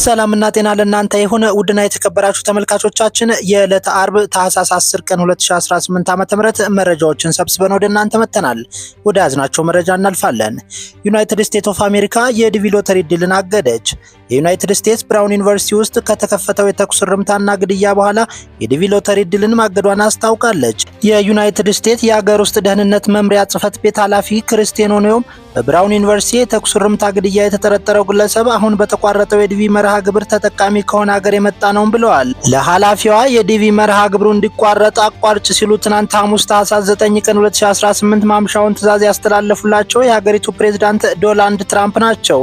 ሰላምና ጤና ለእናንተ ይሁን ውድና የተከበራችሁ ተመልካቾቻችን የዕለተ አርብ ታህሳስ 10 ቀን 2018 ዓ.ም መረጃዎችን ሰብስበን ወደ እናንተ መተናል። ወደ ያዝናቸው መረጃ እናልፋለን። ዩናይትድ ስቴትስ ኦፍ አሜሪካ የዲቪ ሎተሪ ዕድልን አገደች። የዩናይትድ ስቴትስ ብራውን ዩኒቨርሲቲ ውስጥ ከተከፈተው የተኩስ ርምታና ግድያ በኋላ የዲቪ ሎተሪ ዕድልን ማገዷን አስታውቃለች። የዩናይትድ ስቴትስ የሀገር ውስጥ ደህንነት መምሪያ ጽሕፈት ቤት ኃላፊ ክሪስቲያን ኦኒዮም በብራውን ዩኒቨርሲቲ የተኩስ ርምታ ግድያ የተጠረጠረው ግለሰብ አሁን በተቋረጠው የዲቪ መርሃ ግብር ተጠቃሚ ከሆነ ሀገር የመጣ ነው ብለዋል። ለኃላፊዋ የዲቪ መርሃ ግብሩ እንዲቋረጥ አቋርጭ ሲሉ ትናንት ሐሙስ ታህሳስ 9 ቀን 2018 ማምሻውን ትዕዛዝ ያስተላለፉላቸው የሀገሪቱ ፕሬዝዳንት ዶናልድ ትራምፕ ናቸው።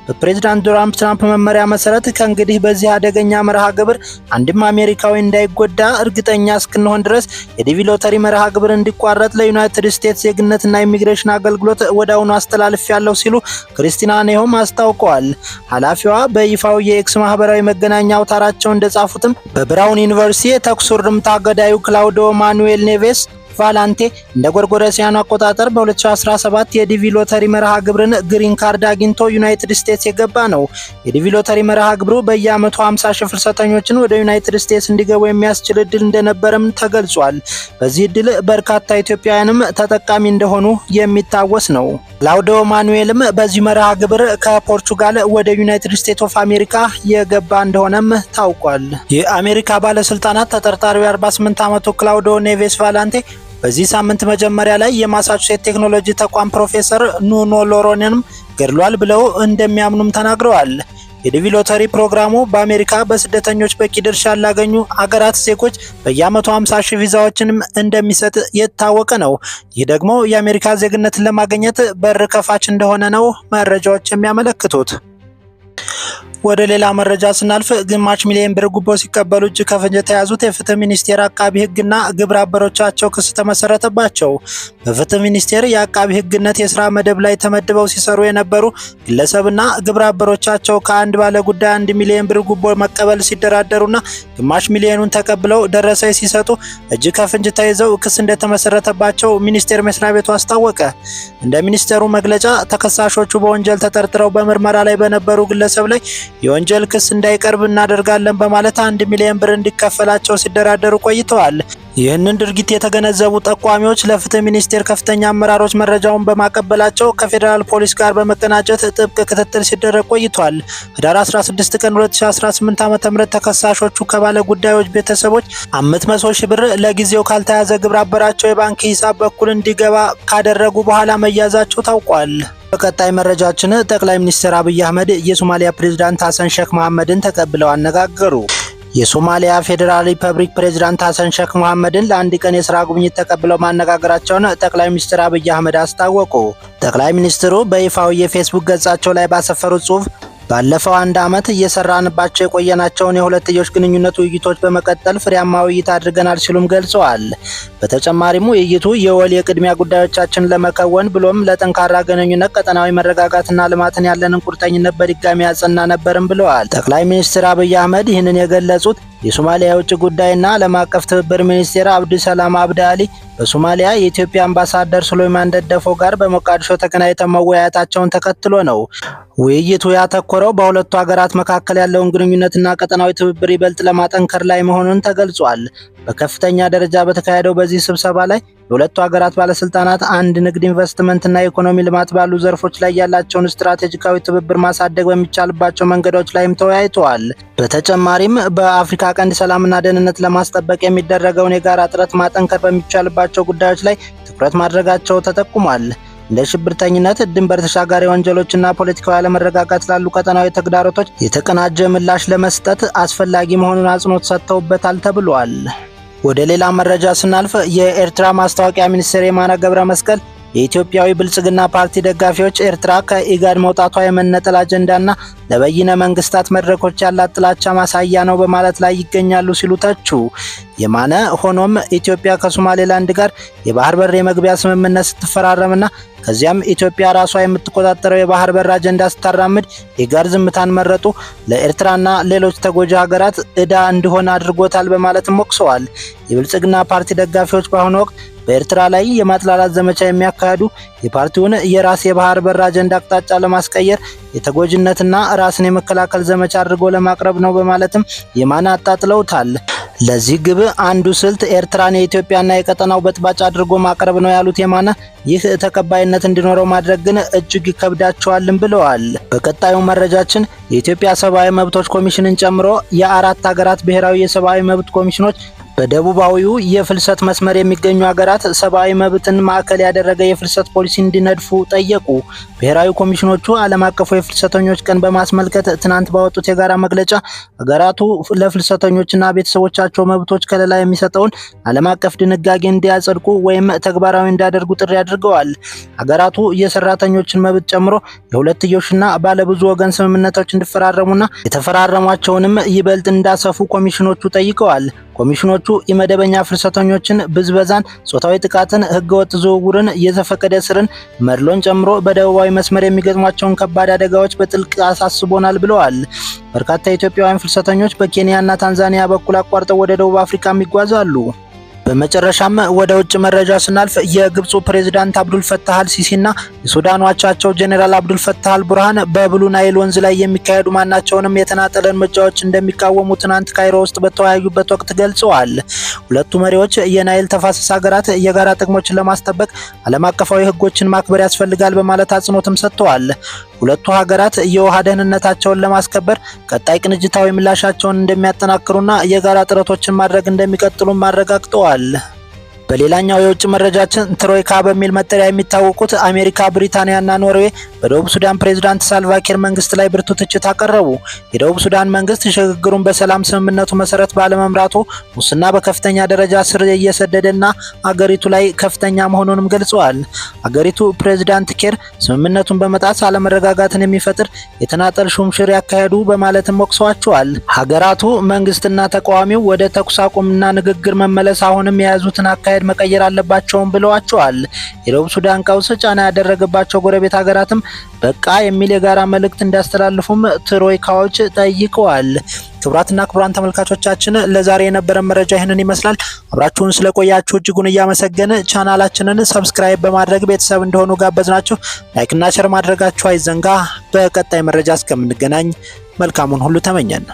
በፕሬዝዳንት ዶናልድ ትራምፕ መመሪያ መሰረት ከእንግዲህ በዚህ አደገኛ መርሃ ግብር አንድም አሜሪካዊ እንዳይጎዳ እርግጠኛ እስክንሆን ድረስ የዲቪ ሎተሪ መርሃ ግብር እንዲቋረጥ ለዩናይትድ ስቴትስ የዜግነትና ኢሚግሬሽን አገልግሎት ወዲያውኑ አስተላልፌያለሁ ሲሉ ክሪስቲያን ኦኒዮም አስታውቀዋል። ኃላፊዋ በይፋው የኤክስ ማህበራዊ መገናኛ አውታራቸው እንደጻፉትም በብራውን ዩኒቨርሲቲ የተኩስ ርምታ ገዳዩ ክላውዲዮ ማኑኤል ኔቬስ ቫላንቴ እንደ ጎርጎሮሳውያኑ አቆጣጠር በ2017 የዲቪ ሎተሪ መርሃ ግብርን ግሪን ካርድ አግኝቶ ዩናይትድ ስቴትስ የገባ ነው። የዲቪ ሎተሪ መርሃ ግብሩ በየዓመቱ 50 ሺህ ፍልሰተኞችን ወደ ዩናይትድ ስቴትስ እንዲገቡ የሚያስችል እድል እንደነበረም ተገልጿል። በዚህ እድል በርካታ ኢትዮጵያውያንም ተጠቃሚ እንደሆኑ የሚታወስ ነው። ክላውዲዮ ማኑኤልም በዚህ መርሃ ግብር ከፖርቹጋል ወደ ዩናይትድ ስቴትስ ኦፍ አሜሪካ የገባ እንደሆነም ታውቋል። የአሜሪካ ባለስልጣናት ተጠርጣሪው 48 ዓመቱ ክላውዲዮ ኔቬስ ቫላንቴ በዚህ ሳምንት መጀመሪያ ላይ የማሳቹሴት ቴክኖሎጂ ተቋም ፕሮፌሰር ኑኖ ሎሮንንም ገድሏል ብለው እንደሚያምኑም ተናግረዋል። የዲቪ ሎተሪ ፕሮግራሙ በአሜሪካ በስደተኞች በቂ ድርሻ ላገኙ አገራት ዜጎች በየዓመቱ 50 ሺህ ቪዛዎችንም እንደሚሰጥ የታወቀ ነው። ይህ ደግሞ የአሜሪካ ዜግነትን ለማግኘት በር ከፋች እንደሆነ ነው መረጃዎች የሚያመለክቱት። ወደ ሌላ መረጃ ስናልፍ ግማሽ ሚሊዮን ብር ጉቦ ሲቀበሉ እጅ ከፍንጅ የተያዙት የፍትህ ሚኒስቴር አቃቢ ህግና ግብረ አበሮቻቸው ክስ ተመሰረተባቸው። በፍትህ ሚኒስቴር የአቃቢ ህግነት የስራ መደብ ላይ ተመድበው ሲሰሩ የነበሩ ግለሰብና ግብረ አበሮቻቸው ከአንድ ባለ ጉዳይ 1 ሚሊዮን ብር ጉቦ መቀበል ሲደራደሩና ግማሽ ሚሊዮኑን ተቀብለው ደረሰኝ ሲሰጡ እጅ ከፍንጅ ተይዘው ክስ እንደተመሰረተባቸው ሚኒስቴር መስሪያ ቤቱ አስታወቀ። እንደ ሚኒስቴሩ መግለጫ ተከሳሾቹ በወንጀል ተጠርጥረው በምርመራ ላይ በነበሩ ግለሰብ ላይ የወንጀል ክስ እንዳይቀርብ እናደርጋለን በማለት 1 ሚሊዮን ብር እንዲከፈላቸው ሲደራደሩ ቆይተዋል። ይህንን ድርጊት የተገነዘቡ ጠቋሚዎች ለፍትህ ሚኒስቴር ከፍተኛ አመራሮች መረጃውን በማቀበላቸው ከፌዴራል ፖሊስ ጋር በመቀናጀት ጥብቅ ክትትል ሲደረግ ቆይቷል። ህዳር 16 ቀን 2018 ዓ.ም ተከሳሾቹ ከባለ ጉዳዮች ቤተሰቦች 500 ሺህ ብር ለጊዜው ካልተያዘ ግብረ አበራቸው የባንክ ሂሳብ በኩል እንዲገባ ካደረጉ በኋላ መያዛቸው ታውቋል። በቀጣይ መረጃችን ጠቅላይ ሚኒስትር አብይ አህመድ የሶማሊያ ፕሬዝዳንት ሐሰን ሼክ መሐመድን ተቀብለው አነጋገሩ። የሶማሊያ ፌዴራል ሪፐብሊክ ፕሬዝዳንት ሐሰን ሼክ መሐመድን ለአንድ ቀን የሥራ ጉብኝት ተቀብለው ማነጋገራቸውን ጠቅላይ ሚኒስትር አብይ አህመድ አስታወቁ። ጠቅላይ ሚኒስትሩ በይፋው የፌስቡክ ገጻቸው ላይ ባሰፈሩት ጽሑፍ ባለፈው 1 ዓመት እየሰራንባቸው የቆየናቸውን የሁለትዮሽ ግንኙነት ውይይቶች በመቀጠል ፍሬያማ ውይይት አድርገናል ሲሉም ገልጸዋል። በተጨማሪም ውይይቱ የወል የቅድሚያ ጉዳዮቻችን ለመከወን ብሎም ለጠንካራ ግንኙነት፣ ቀጠናዊ መረጋጋትና ልማትን ያለንን ቁርጠኝነት በድጋሚ ያጸና ነበርም ብለዋል። ጠቅላይ ሚኒስትር አብይ አህመድ ይህንን የገለጹት የሶማሊያ የውጭ ጉዳይና ዓለም አቀፍ ትብብር ሚኒስቴር አብዱሰላም አብዳሊ በሶማሊያ የኢትዮጵያ አምባሳደር ሱሌማን ደደፎ ጋር በሞቃዲሾ ተገናኝተው መወያየታቸውን ተከትሎ ነው። ውይይቱ ያተኮረው በሁለቱ ሀገራት መካከል ያለውን ግንኙነትና ቀጠናዊ ትብብር ይበልጥ ለማጠንከር ላይ መሆኑን ተገልጿል። በከፍተኛ ደረጃ በተካሄደው በዚህ ስብሰባ ላይ የሁለቱ ሀገራት ባለስልጣናት አንድ ንግድ፣ ኢንቨስትመንትና የኢኮኖሚ ልማት ባሉ ዘርፎች ላይ ያላቸውን ስትራቴጂካዊ ትብብር ማሳደግ በሚቻልባቸው መንገዶች ላይም ተወያይተዋል። በተጨማሪም በአፍሪካ ቀንድ ሰላምና ደህንነት ለማስጠበቅ የሚደረገውን የጋራ ጥረት ማጠንከር በሚቻልባቸው ጉዳዮች ላይ ትኩረት ማድረጋቸው ተጠቁሟል። እንደ ሽብርተኝነት፣ ድንበር ተሻጋሪ ወንጀሎችና ፖለቲካዊ አለመረጋጋት ላሉ ቀጠናዊ ተግዳሮቶች የተቀናጀ ምላሽ ለመስጠት አስፈላጊ መሆኑን አጽንኦት ሰጥተውበታል ተብሏል። ወደ ሌላ መረጃ ስናልፍ የኤርትራ ማስታወቂያ ሚኒስትር የማነ ገብረ መስቀል የኢትዮጵያዊ ብልጽግና ፓርቲ ደጋፊዎች ኤርትራ ከኢጋድ መውጣቷ የመነጠል አጀንዳና ለበይነ መንግስታት መድረኮች ያላት ጥላቻ ማሳያ ነው በማለት ላይ ይገኛሉ ሲሉ ተቹ። የማነ ሆኖም ኢትዮጵያ ከሶማሌላንድ ጋር የባህር በር የመግቢያ ስምምነት ስትፈራረምና ከዚያም ኢትዮጵያ ራሷ የምትቆጣጠረው የባህር በር አጀንዳ ስታራምድ ኢጋድ ዝምታን መረጡ ለኤርትራና ሌሎች ተጎጂ ሀገራት ዕዳ እንዲሆን አድርጎታል በማለትም ወቅሰዋል። የብልጽግና ፓርቲ ደጋፊዎች በአሁኑ ወቅት በኤርትራ ላይ የማጥላላት ዘመቻ የሚያካሂዱ የፓርቲውን የራስ የባህር በር አጀንዳ አቅጣጫ ለማስቀየር የተጎጂነትና ራስን የመከላከል ዘመቻ አድርጎ ለማቅረብ ነው በማለትም የማነ አጣጥለውታል። ለዚህ ግብ አንዱ ስልት ኤርትራን የኢትዮጵያና የቀጠናው በጥባጭ አድርጎ ማቅረብ ነው ያሉት የማነ ይህ ተቀባይነት እንዲኖረው ማድረግ ግን እጅግ ይከብዳቸዋልም ብለዋል። በቀጣዩ መረጃችን የኢትዮጵያ ሰብአዊ መብቶች ኮሚሽንን ጨምሮ የአራት ሀገራት ብሔራዊ የሰብአዊ መብት ኮሚሽኖች በደቡባዊው የፍልሰት መስመር የሚገኙ ሀገራት ሰብአዊ መብትን ማዕከል ያደረገ የፍልሰት ፖሊሲ እንዲነድፉ ጠየቁ። ብሔራዊ ኮሚሽኖቹ ዓለም አቀፉ የፍልሰተኞች ቀን በማስመልከት ትናንት ባወጡት የጋራ መግለጫ ሀገራቱ ለፍልሰተኞችና ቤተሰቦቻቸው መብቶች ከለላ የሚሰጠውን ዓለም አቀፍ ድንጋጌ እንዲያጸድቁ ወይም ተግባራዊ እንዲያደርጉ ጥሪ አድርገዋል። ሀገራቱ የሰራተኞችን መብት ጨምሮ የሁለትዮሽና ባለብዙ ወገን ስምምነቶች እንዲፈራረሙና የተፈራረሟቸውንም ይበልጥ እንዳሰፉ ኮሚሽኖቹ ጠይቀዋል። ኮሚሽኖቹ የመደበኛ ፍልሰተኞችን፣ ብዝበዛን፣ ጾታዊ ጥቃትን፣ ህገወጥ ዝውውርን፣ የዘፈቀደ እስርን፣ መድሎን ጨምሮ በደቡባዊ መስመር የሚገጥሟቸውን ከባድ አደጋዎች በጥልቅ አሳስቦናል ብለዋል። በርካታ ኢትዮጵያውያን ፍልሰተኞች በኬንያና ታንዛኒያ በኩል አቋርጠው ወደ ደቡብ አፍሪካ ይጓዛሉ። በመጨረሻም ወደ ውጭ መረጃ ስናልፍ የግብፁ ፕሬዝዳንት አብዱል ፈታህ አልሲሲና የሱዳኑ አቻቸው ጄኔራል አብዱል ፈታህ አልቡርሃን በብሉ ናይል ወንዝ ላይ የሚካሄዱ ማናቸውንም የተናጠለ እርምጃዎች እንደሚቃወሙ ትናንት ካይሮ ውስጥ በተወያዩበት ወቅት ገልጸዋል። ሁለቱ መሪዎች የናይል ተፋሰስ ሀገራት የጋራ ጥቅሞችን ለማስጠበቅ ዓለም አቀፋዊ ህጎችን ማክበር ያስፈልጋል በማለት አጽንኦትም ሰጥተዋል። ሁለቱ ሀገራት የውሃ ደህንነታቸውን ለማስከበር ቀጣይ ቅንጅታዊ ምላሻቸውን እንደሚያጠናክሩና የጋራ ጥረቶችን ማድረግ እንደሚቀጥሉም አረጋግጠዋል። በሌላኛው የውጭ መረጃችን ትሮይካ በሚል መጠሪያ የሚታወቁት አሜሪካ፣ ብሪታንያና ኖርዌይ በደቡብ ሱዳን ፕሬዝዳንት ሳልቫኪር መንግስት ላይ ብርቱ ትችት አቀረቡ። የደቡብ ሱዳን መንግስት ሽግግሩን በሰላም ስምምነቱ መሰረት ባለመምራቱ ሙስና በከፍተኛ ደረጃ ስር እየሰደደና አገሪቱ ላይ ከፍተኛ መሆኑንም ገልጸዋል። አገሪቱ ፕሬዝዳንት ኬር ስምምነቱን በመጣስ አለመረጋጋትን የሚፈጥር የተናጠል ሹምሽር ያካሄዱ በማለትም ወቅሰዋቸዋል። ሀገራቱ መንግስትና ተቃዋሚው ወደ ተኩስ አቁምና ንግግር መመለስ አሁንም የያዙትን አካሄድ መቀየር አለባቸውም ብለዋቸዋል። የደቡብ ሱዳን ቀውስ ጫና ያደረገባቸው ጎረቤት ሀገራትም በቃ የሚል የጋራ መልእክት እንዲያስተላልፉም ትሮይካዎች ጠይቀዋል። ክቡራትና ክቡራን ተመልካቾቻችን ለዛሬ የነበረ መረጃ ይህንን ይመስላል። አብራችሁን ስለቆያችሁ እጅጉን እያመሰገን ቻናላችንን ሰብስክራይብ በማድረግ ቤተሰብ እንደሆኑ ጋበዝናችሁ። ላይክና ሼር ማድረጋችሁ አይዘንጋ። በቀጣይ መረጃ እስከምንገናኝ መልካሙን ሁሉ ተመኘን።